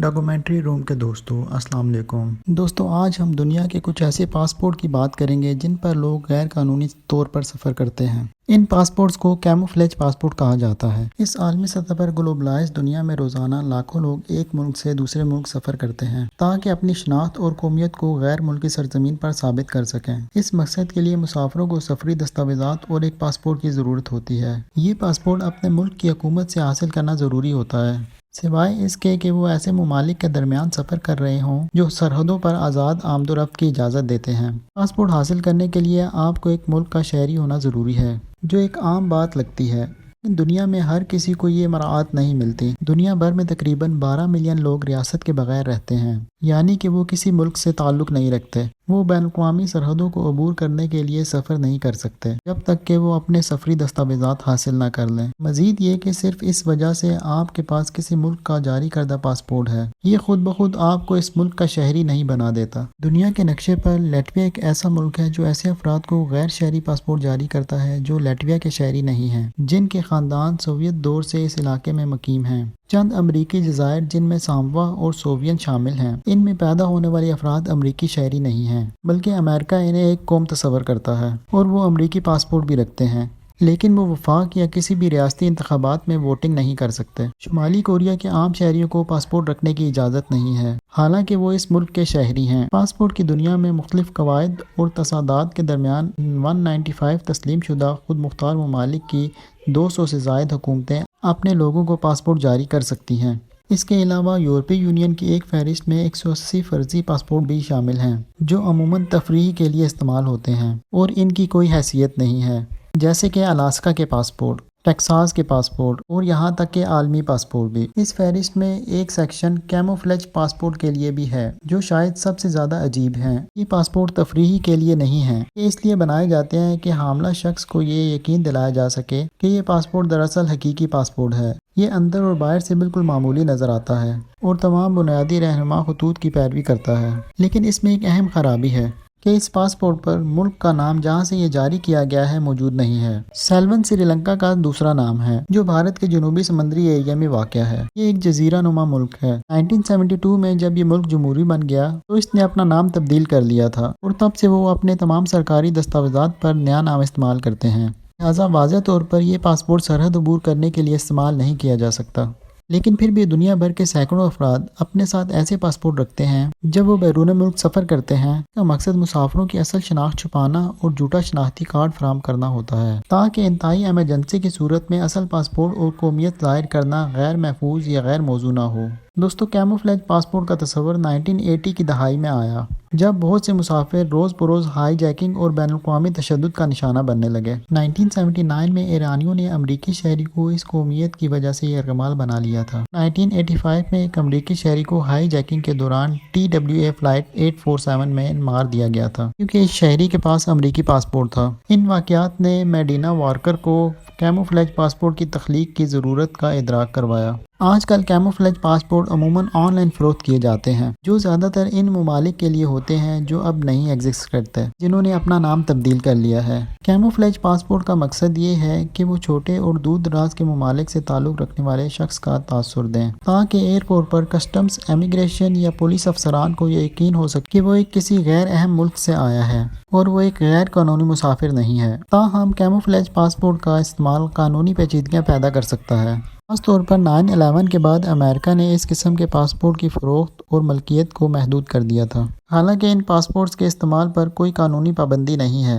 Documentary روم کے دوستوں السلام علیکم۔ دوستوں آج ہم دنیا کے کچھ ایسے پاسپورٹ کی بات کریں گے جن پر لوگ غیر قانونی طور پر سفر کرتے ہیں۔ ان پاسپورٹس کو کیموفلیج پاسپورٹ کہا جاتا ہے۔ اس عالمی سطح پر گلوبلائز دنیا میں روزانہ لاکھوں لوگ ایک ملک سے دوسرے ملک سفر کرتے ہیں تاکہ اپنی شناخت اور قومیت کو غیر ملکی سرزمین پر ثابت کر سکیں۔ اس مقصد کے لیے مسافروں کو سفری دستاویزات اور ایک پاسپورٹ کی ضرورت ہوتی ہے۔ یہ پاسپورٹ اپنے ملک کی حکومت سے حاصل کرنا ضروری ہوتا ہے، سوائے اس کے کہ وہ ایسے ممالک کے درمیان سفر کر رہے ہوں جو سرحدوں پر آزاد آمد و رفت کی اجازت دیتے ہیں۔ پاسپورٹ حاصل کرنے کے لیے آپ کو ایک ملک کا شہری ہونا ضروری ہے، جو ایک عام بات لگتی ہے، لیکن دنیا میں ہر کسی کو یہ مراعات نہیں ملتی۔ دنیا بھر میں تقریباً 12 ملین لوگ ریاست کے بغیر رہتے ہیں، یعنی کہ وہ کسی ملک سے تعلق نہیں رکھتے۔ وہ بین الاقوامی سرحدوں کو عبور کرنے کے لیے سفر نہیں کر سکتے جب تک کہ وہ اپنے سفری دستاویزات حاصل نہ کر لیں۔ مزید یہ کہ صرف اس وجہ سے آپ کے پاس کسی ملک کا جاری کردہ پاسپورٹ ہے، یہ خود بخود آپ کو اس ملک کا شہری نہیں بنا دیتا۔ دنیا کے نقشے پر لیٹویا ایک ایسا ملک ہے جو ایسے افراد کو غیر شہری پاسپورٹ جاری کرتا ہے جو لیٹویا کے شہری نہیں ہیں، جن کے خاندان سوویت دور سے اس علاقے میں مقیم ہیں۔ چند امریکی جزائر جن میں ساموا اور سووین شامل ہیں، ان میں پیدا ہونے والے افراد امریکی شہری نہیں ہیں، بلکہ امریکہ انہیں ایک قوم تصور کرتا ہے اور وہ امریکی پاسپورٹ بھی رکھتے ہیں، لیکن وہ وفاق یا کسی بھی ریاستی انتخابات میں ووٹنگ نہیں کر سکتے۔ شمالی کوریا کے عام شہریوں کو پاسپورٹ رکھنے کی اجازت نہیں ہے، حالانکہ وہ اس ملک کے شہری ہیں۔ پاسپورٹ کی دنیا میں مختلف قواعد اور تصادات کے درمیان 195 تسلیم شدہ خود مختار ممالک کی 200 سے زائد حکومتیں اپنے لوگوں کو پاسپورٹ جاری کر سکتی ہیں۔ اس کے علاوہ یورپی یونین کی ایک فہرست میں 180 فرضی پاسپورٹ بھی شامل ہیں، جو عموماً تفریح کے لیے استعمال ہوتے ہیں اور ان کی کوئی حیثیت نہیں ہے، جیسے کہ الاسکا کے پاسپورٹ، ٹیکساس کے پاسپورٹ اور یہاں تک کہ عالمی پاسپورٹ بھی۔ اس فہرست میں ایک سیکشن کیموفلیج پاسپورٹ کے لیے بھی ہے، جو شاید سب سے زیادہ عجیب ہیں۔ یہ پاسپورٹ تفریحی کے لیے نہیں ہیں، یہ اس لیے بنائے جاتے ہیں کہ حاملہ شخص کو یہ یقین دلایا جا سکے کہ یہ پاسپورٹ دراصل حقیقی پاسپورٹ ہے۔ یہ اندر اور باہر سے بالکل معمولی نظر آتا ہے اور تمام بنیادی رہنما خطوط کی پیروی کرتا ہے، لیکن اس میں ایک اہم خرابی ہے کہ اس پاسپورٹ پر ملک کا نام جہاں سے یہ جاری کیا گیا ہے موجود نہیں ہے۔ سیلون سری لنکا کا دوسرا نام ہے، جو بھارت کے جنوبی سمندری ایریا میں واقع ہے۔ یہ ایک جزیرہ نما ملک ہے۔ 1972 میں جب یہ ملک جمہوری بن گیا تو اس نے اپنا نام تبدیل کر لیا تھا اور تب سے وہ اپنے تمام سرکاری دستاویزات پر نیا نام استعمال کرتے ہیں، لہٰذا واضح طور پر یہ پاسپورٹ سرحد عبور کرنے کے لیے استعمال نہیں کیا جا سکتا۔ لیکن پھر بھی دنیا بھر کے سینکڑوں افراد اپنے ساتھ ایسے پاسپورٹ رکھتے ہیں جب وہ بیرون ملک سفر کرتے ہیں۔ اس کا مقصد مسافروں کی اصل شناخت چھپانا اور جھوٹا شناختی کارڈ فراہم کرنا ہوتا ہے، تاکہ انتہائی ایمرجنسی کی صورت میں اصل پاسپورٹ اور قومیت ظاہر کرنا غیر محفوظ یا غیر موزوں نہ ہو۔ دوستو فلیج پاسپورٹ کا تصور 1980 کی دہائی میں آیا، جب بہت سے مسافر روز بروز ہائی جیکنگ اور بین الاقوامی تشدد کا نشانہ بننے لگے۔ 1979 میں ایرانیوں نے امریکی شہری کو اس قومیت کی وجہ سے یرغمال بنا لیا تھا۔ 1985 میں ایک امریکی شہری کو ہائی جیکنگ کے دوران TWA فلائٹ 847 میں مار دیا گیا تھا، کیونکہ اس شہری کے پاس امریکی پاسپورٹ تھا۔ ان واقعات نے میڈینا وارکر کو کیموفلیج پاسپورٹ کی تخلیق کی ضرورت کا ادراک کروایا۔ آج کل کیموفلیج پاسپورٹ عموماً آن لائن فروخت کیے جاتے ہیں، جو زیادہ تر ان ممالک کے لیے ہوتے ہیں جو اب نہیں ایگزسٹ کرتے، جنہوں نے اپنا نام تبدیل کر لیا ہے۔ کیموفلیج پاسپورٹ کا مقصد یہ ہے کہ وہ چھوٹے اور دور دراز کے ممالک سے تعلق رکھنے والے شخص کا تاثر دیں، تاکہ ایئرپورٹ پر کسٹمز، امیگریشن یا پولیس افسران کو یہ یقین ہو سکے کہ وہ ایک کسی غیر اہم ملک سے آیا ہے اور وہ ایک غیر قانونی مسافر نہیں ہے۔ تاہم کیموفلیج پاسپورٹ کا استعمال قانونی پیچیدگیاں پیدا کر سکتا ہے، خاص طور پر 9/11 کے بعد امریکہ نے اس قسم کے پاسپورٹ کی فروخت اور ملکیت کو محدود کر دیا تھا۔ حالانکہ ان پاسپورٹس کے استعمال پر کوئی قانونی پابندی نہیں ہے،